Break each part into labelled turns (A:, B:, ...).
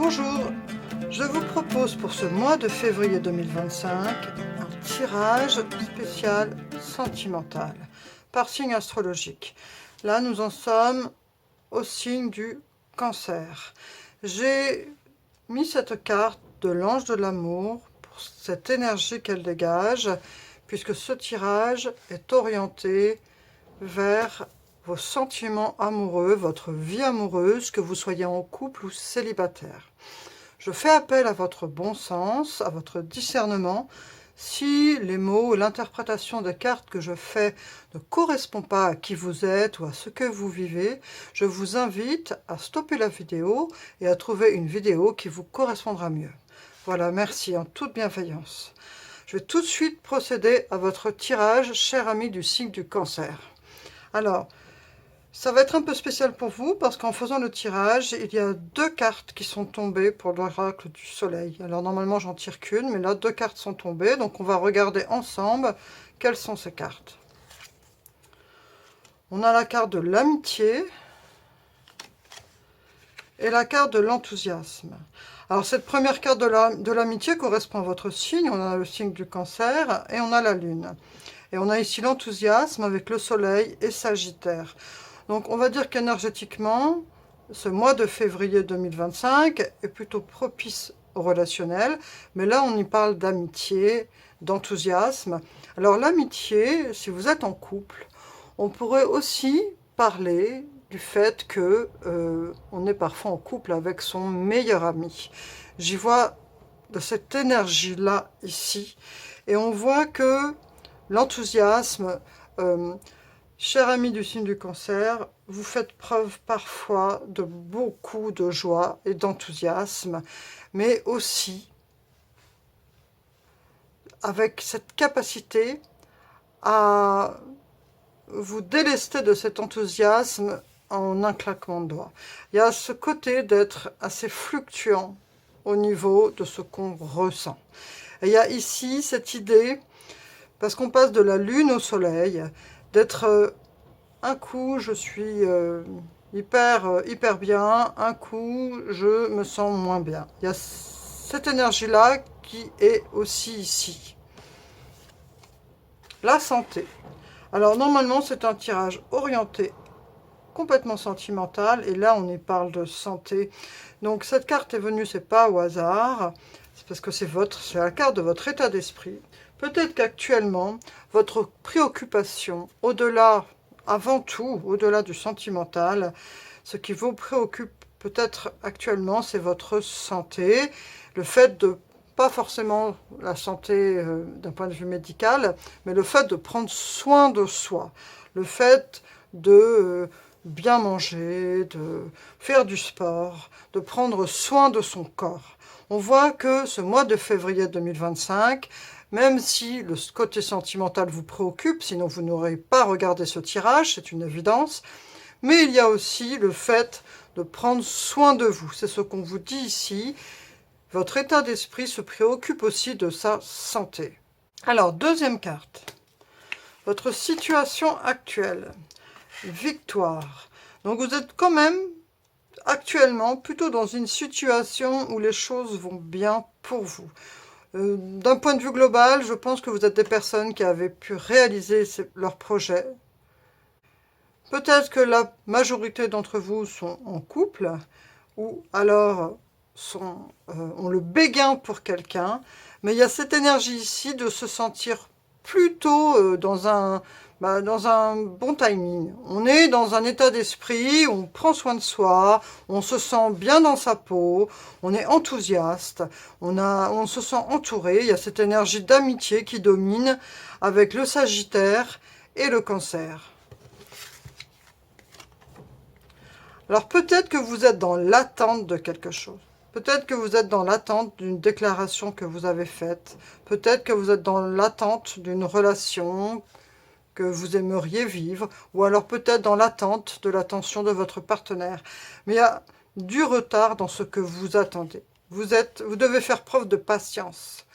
A: Bonjour, je vous propose pour ce mois de février 2025 un tirage spécial sentimental par signe astrologique. Là, nous en sommes au signe du Cancer. J'ai mis cette carte de l'ange de l'amour pour cette énergie qu'elle dégage, puisque ce tirage est orienté vers vos sentiments amoureux, votre vie amoureuse, que vous soyez en couple ou célibataire. Je fais appel à votre bon sens, à votre discernement. Si les mots ou l'interprétation des cartes que je fais ne correspond pas à qui vous êtes ou à ce que vous vivez, je vous invite à stopper la vidéo et à trouver une vidéo qui vous correspondra mieux. Voilà, merci en toute bienveillance. Je vais tout de suite procéder à votre tirage, cher ami du signe du Cancer. Alors, ça va être un peu spécial pour vous parce qu'en faisant le tirage, il y a 2 cartes qui sont tombées pour l'oracle du soleil. Alors normalement j'en tire qu'une, mais là 2 cartes sont tombées, donc on va regarder ensemble quelles sont ces cartes. On a la carte de l'amitié et la carte de l'enthousiasme. Alors cette première carte de l'amitié correspond à votre signe, on a le signe du Cancer et on a la lune. Et on a ici l'enthousiasme avec le soleil et Sagittaire. Donc on va dire qu'énergétiquement, ce mois de février 2025 est plutôt propice au relationnel, mais là on y parle d'amitié, d'enthousiasme. Alors l'amitié, si vous êtes en couple, on pourrait aussi parler du fait que on est parfois en couple avec son meilleur ami. J'y vois de cette énergie-là ici, et on voit que l'enthousiasme... Cher ami du signe du Cancer, vous faites preuve parfois de beaucoup de joie et d'enthousiasme, mais aussi avec cette capacité à vous délester de cet enthousiasme en un claquement de doigts. Il y a ce côté d'être assez fluctuant au niveau de ce qu'on ressent. Et il y a ici cette idée, parce qu'on passe de la lune au soleil, d'être un coup je suis hyper bien, un coup je me sens moins bien. Il y a cette énergie-là qui est aussi ici. La santé. Alors normalement c'est un tirage orienté complètement sentimental, et là on y parle de santé. Donc cette carte est venue, c'est pas au hasard, c'est parce que c'est la carte de votre état d'esprit. Peut-être qu'actuellement, votre préoccupation, avant tout, au-delà du sentimental, ce qui vous préoccupe peut-être actuellement, c'est votre santé, le fait de, pas forcément la santé d'un point de vue médical, mais le fait de prendre soin de soi, le fait de bien manger, de faire du sport, de prendre soin de son corps. On voit que ce mois de février 2025, même si le côté sentimental vous préoccupe, sinon vous n'aurez pas regardé ce tirage, c'est une évidence, mais il y a aussi le fait de prendre soin de vous. C'est ce qu'on vous dit ici. Votre état d'esprit se préoccupe aussi de sa santé. Alors, deuxième carte. Votre situation actuelle. Victoire. Donc vous êtes quand même actuellement plutôt dans une situation où les choses vont bien pour vous. D'un point de vue global, je pense que vous êtes des personnes qui avaient pu réaliser leurs projets. Peut-être que la majorité d'entre vous sont en couple, ou alors ont le béguin pour quelqu'un, mais il y a cette énergie ici de se sentir plutôt dans un bon timing. On est dans un état d'esprit, on prend soin de soi, on se sent bien dans sa peau, on est enthousiaste, on se sent entouré. Il y a cette énergie d'amitié qui domine avec le Sagittaire et le Cancer. Alors peut-être que vous êtes dans l'attente de quelque chose. Peut-être que vous êtes dans l'attente d'une déclaration que vous avez faite. Peut-être que vous êtes dans l'attente d'une relation que vous aimeriez vivre, ou alors peut-être dans l'attente de l'attention de votre partenaire. Mais il y a du retard dans ce que vous attendez. Vous devez faire preuve de patience.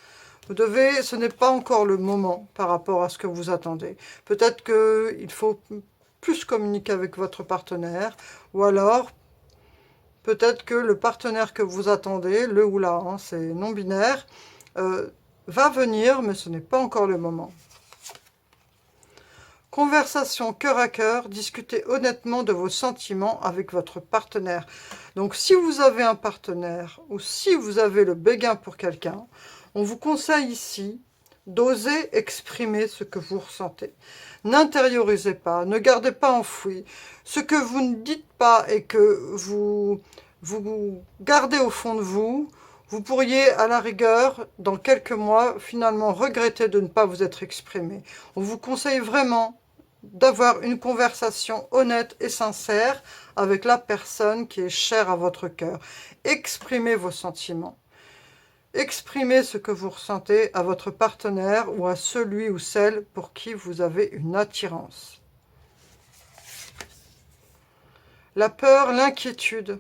A: Ce n'est pas encore le moment par rapport à ce que vous attendez. Peut-être qu'il faut plus communiquer avec votre partenaire, ou alors Peut-être que le partenaire que vous attendez, le ou la, hein, c'est non-binaire, va venir, mais ce n'est pas encore le moment. Conversation cœur à cœur, discutez honnêtement de vos sentiments avec votre partenaire. Donc si vous avez un partenaire ou si vous avez le béguin pour quelqu'un, on vous conseille ici d'oser exprimer ce que vous ressentez. N'intériorisez pas, ne gardez pas enfoui. Ce que vous ne dites pas et que vous gardez au fond de vous, vous pourriez, à la rigueur, dans quelques mois, finalement regretter de ne pas vous être exprimé. On vous conseille vraiment d'avoir une conversation honnête et sincère avec la personne qui est chère à votre cœur. Exprimez vos sentiments. Exprimez ce que vous ressentez à votre partenaire ou à celui ou celle pour qui vous avez une attirance. La peur, l'inquiétude.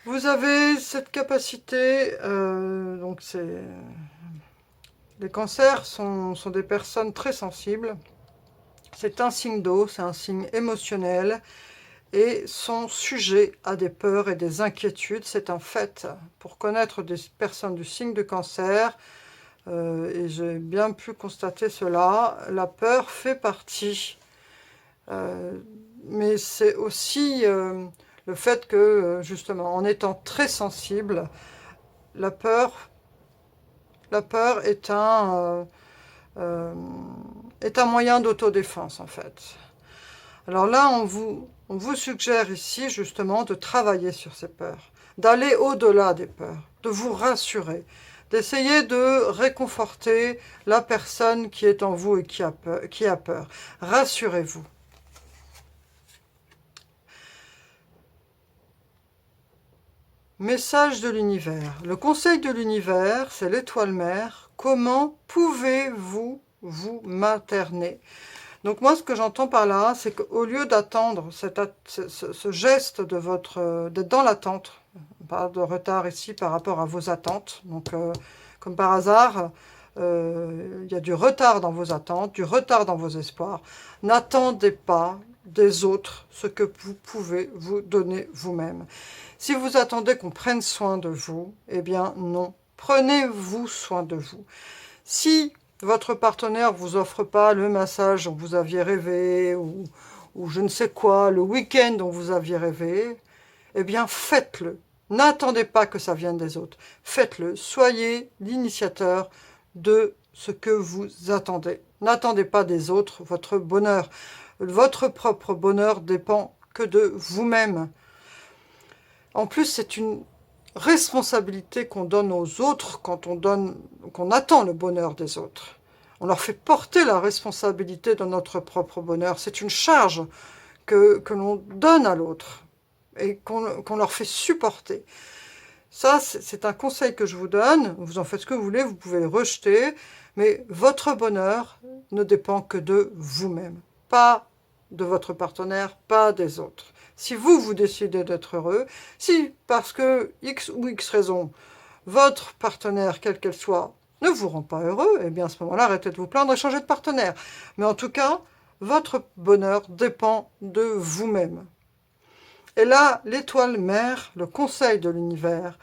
A: Vous avez cette capacité, donc les cancers sont des personnes très sensibles. C'est un signe d'eau, c'est un signe émotionnel et sont sujets à des peurs et des inquiétudes. C'est un fait. Pour connaître des personnes du signe de cancer, et j'ai bien pu constater cela, la peur fait partie. Mais c'est aussi le fait que, justement, en étant très sensible, la peur est un moyen d'autodéfense, en fait. Alors là, on vous suggère ici, justement, de travailler sur ces peurs, d'aller au-delà des peurs, de vous rassurer, d'essayer de réconforter la personne qui est en vous et qui a peur. Rassurez-vous. Message de l'univers. Le conseil de l'univers, c'est l'étoile mère. Comment pouvez-vous vous materner? Donc moi, ce que j'entends par là, c'est qu'au lieu d'attendre ce geste d'être dans l'attente, pas de retard ici par rapport à vos attentes, donc comme par hasard, il y a du retard dans vos attentes, du retard dans vos espoirs. N'attendez pas des autres ce que vous pouvez vous donner vous-même. Si vous attendez qu'on prenne soin de vous, eh bien non, prenez-vous soin de vous. Si votre partenaire ne vous offre pas le massage dont vous aviez rêvé, ou je ne sais quoi, le week-end dont vous aviez rêvé, eh bien faites-le. N'attendez pas que ça vienne des autres. Faites-le. Soyez l'initiateur de ce que vous attendez. N'attendez pas des autres votre bonheur. Votre propre bonheur dépend que de vous-même. En plus, c'est une responsabilité qu'on donne aux autres quand qu'on attend le bonheur des autres. On leur fait porter la responsabilité de notre propre bonheur. C'est une charge que l'on donne à l'autre et qu'on leur fait supporter. Ça, c'est un conseil que je vous donne. Vous en faites ce que vous voulez, vous pouvez le rejeter, mais votre bonheur ne dépend que de vous-même, pas de votre partenaire, pas des autres. Si vous décidez d'être heureux, si parce que X ou X raison, votre partenaire, quelle qu'elle soit, ne vous rend pas heureux, eh bien à ce moment-là, arrêtez de vous plaindre et changez de partenaire. Mais en tout cas, votre bonheur dépend de vous-même. Et là, l'étoile mère, le conseil de l'univers,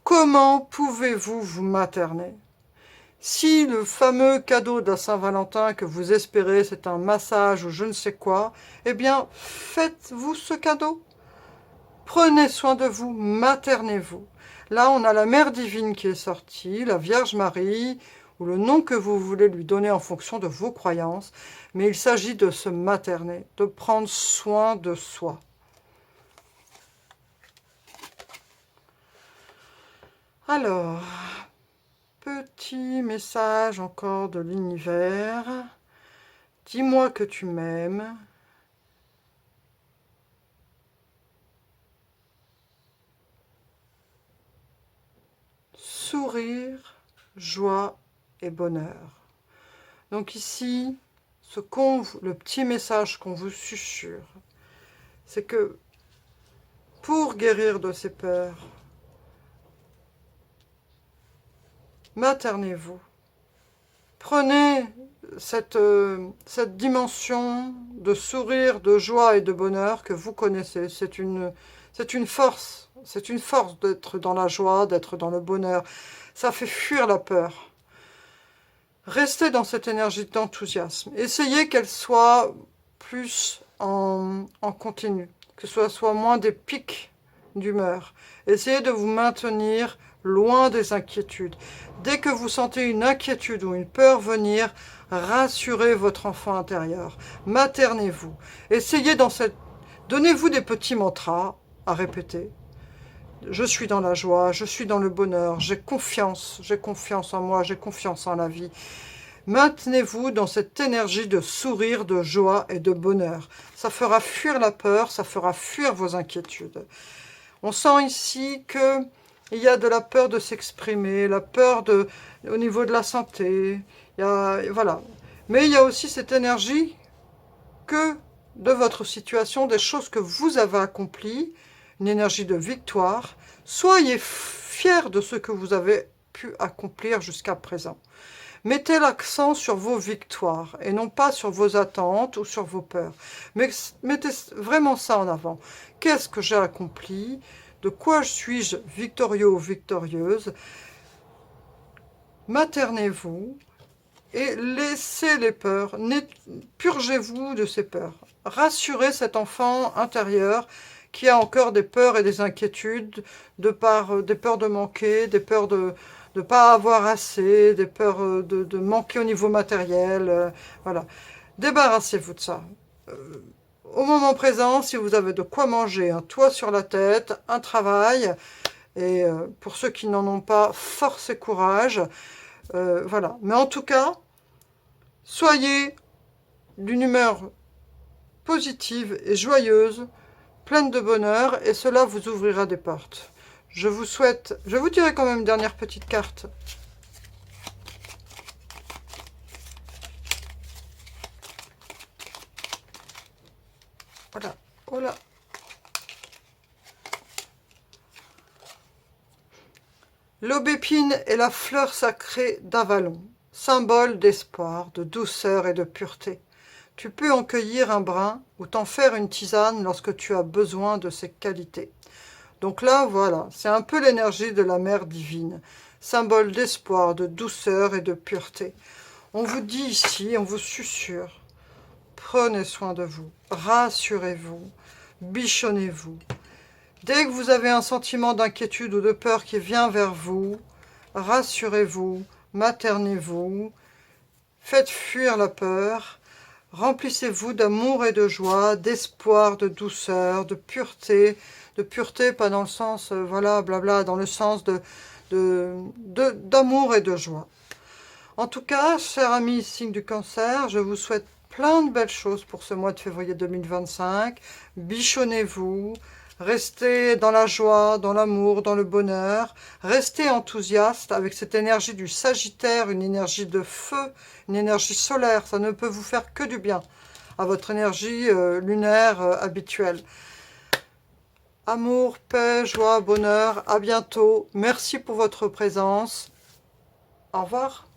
A: comment pouvez-vous vous materner? Si le fameux cadeau de la Saint-Valentin que vous espérez, c'est un massage ou je ne sais quoi, eh bien, faites-vous ce cadeau. Prenez soin de vous, maternez-vous. Là, on a la Mère divine qui est sortie, la Vierge Marie, ou le nom que vous voulez lui donner en fonction de vos croyances, mais il s'agit de se materner, de prendre soin de soi. Alors, petit message encore de l'univers. Dis-moi que tu m'aimes. Sourire, joie et bonheur. Donc ici, le petit message qu'on vous susurre, c'est que pour guérir de ces peurs, maternez-vous. Prenez cette dimension de sourire, de joie et de bonheur que vous connaissez. C'est une force d'être dans la joie, d'être dans le bonheur. Ça fait fuir la peur. Restez dans cette énergie d'enthousiasme. Essayez qu'elle soit plus en continu, que ce soit moins des pics d'humeur. Essayez de vous maintenir loin des inquiétudes. Dès que vous sentez une inquiétude ou une peur venir, rassurez votre enfant intérieur. Maternez-vous. Essayez dans cette... Donnez-vous des petits mantras à répéter. Je suis dans la joie, je suis dans le bonheur, j'ai confiance en moi, j'ai confiance en la vie. Maintenez-vous dans cette énergie de sourire, de joie et de bonheur. Ça fera fuir la peur, ça fera fuir vos inquiétudes. On sent ici qu'il y a de la peur de s'exprimer, la peur au niveau de la santé. Voilà. Mais il y a aussi cette énergie que de votre situation, des choses que vous avez accomplies, une énergie de victoire. Soyez fiers de ce que vous avez pu accomplir jusqu'à présent. Mettez l'accent sur vos victoires et non pas sur vos attentes ou sur vos peurs. Mais mettez vraiment ça en avant. Qu'est-ce que j'ai accompli? De quoi suis-je victorieux ou victorieuse? Maternez-vous et laissez les peurs. Purgez-vous de ces peurs. Rassurez cet enfant intérieur qui a encore des peurs et des inquiétudes, des peurs de manquer, des peurs de ne pas avoir assez, des peurs de manquer au niveau matériel. Voilà. Débarrassez-vous de ça. Au moment présent, si vous avez de quoi manger, un toit sur la tête, un travail, et pour ceux qui n'en ont pas, force et courage. Voilà. Mais en tout cas, soyez d'une humeur positive et joyeuse, pleine de bonheur, et cela vous ouvrira des portes. Je vous souhaite... Je vais vous tirer quand même une dernière petite carte. Voilà. Voilà. L'aubépine est la fleur sacrée d'Avalon, symbole d'espoir, de douceur et de pureté. Tu peux en cueillir un brin ou t'en faire une tisane lorsque tu as besoin de ces qualités. Donc là, voilà, c'est un peu l'énergie de la mère divine, symbole d'espoir, de douceur et de pureté. On vous dit ici, on vous susurre, prenez soin de vous, rassurez-vous, bichonnez-vous. Dès que vous avez un sentiment d'inquiétude ou de peur qui vient vers vous, rassurez-vous, maternez-vous, faites fuir la peur, remplissez-vous d'amour et de joie, d'espoir, de douceur, de pureté pas dans le sens, voilà, blabla, dans le sens d'amour et de joie. En tout cas, chers amis signe du cancer, je vous souhaite plein de belles choses pour ce mois de février 2025. Bichonnez-vous, restez dans la joie, dans l'amour, dans le bonheur. Restez enthousiaste avec cette énergie du Sagittaire, une énergie de feu, une énergie solaire. Ça ne peut vous faire que du bien à votre énergie lunaire habituelle. Amour, paix, joie, bonheur, à bientôt. Merci pour votre présence. Au revoir.